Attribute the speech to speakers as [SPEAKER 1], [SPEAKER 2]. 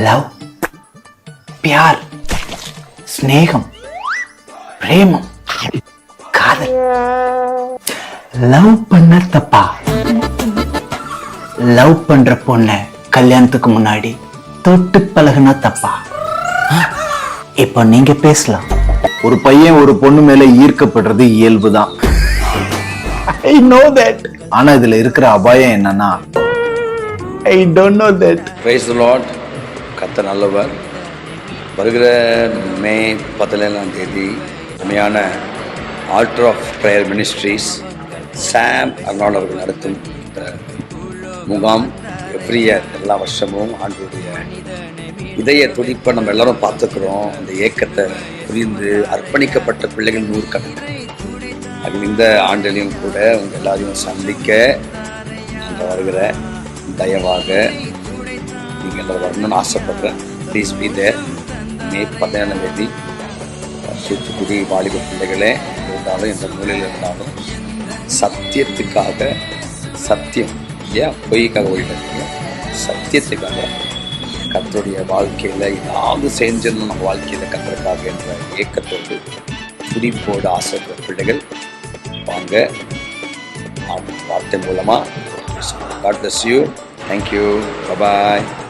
[SPEAKER 1] Love, Pyaar, ஸ்நேகம், பிரேமம், காதல். Love பண்ண தப்பா? லவ் பண்ற பொண்ண கல்யாணத்துக்கு முன்னாடி தொட்டு பழகுனா தப்பா? இப்ப நீங்க பேசலாம்.
[SPEAKER 2] ஒரு பையன் ஒரு பொண்ணு மேல ஈர்க்கப்படுறது இயல்புதான்.
[SPEAKER 1] I know that.
[SPEAKER 2] ஆனா இதுல இருக்கிற அபாயம் என்னன்னா,
[SPEAKER 1] I don't know that.
[SPEAKER 3] Praise the lord. கர்த்தர் நல்லவர். வருகிற மே 17ஆம் தேதி உண்மையான altar of prayer ministries Sam Arnold அவர்கள் நடத்தும் இந்த முகாம் எவ்ரி இயர், எல்லா வருஷமும் ஆண்டுடைய இதய துடிப்பை நம்ம எல்லாரும் பார்த்துக்கிறோம். அந்த ஏக்கத்தை புரிந்து அர்ப்பணிக்கப்பட்ட பிள்ளைகள் 100 கணக்கு. அது இந்த ஆண்டிலையும் கூட உங்கள் எல்லாரையும் சந்திக்க நாங்கள் வருகிற தயவாக நீங்கள் எல்லாரும் வரணும்னு ஆசைப்படுறேன். Please be there. மே 17ஆம் தேதி தூத்துக்குடி வாலிப பிள்ளைகளே இருந்தாலும் எந்த மூலையில் இருந்தாலும் சத்தியத்துக்காக, சத்தியம் இல்லையா, பொய்க்காக ஓடிட்டு சத்தியத்துக்காக கர்த்தருடைய வாழ்க்கையில் ஏதாவது செஞ்சிடணும் நம்ம வாழ்க்கையில் கர்த்தருக்காக என்ற ஏக்கத்தோடு துடிப்போடு ஆசைப்படுற பிள்ளைகள் வாங்க. வார்த்தை மூலமாக God bless you. Thank you. Bye-bye.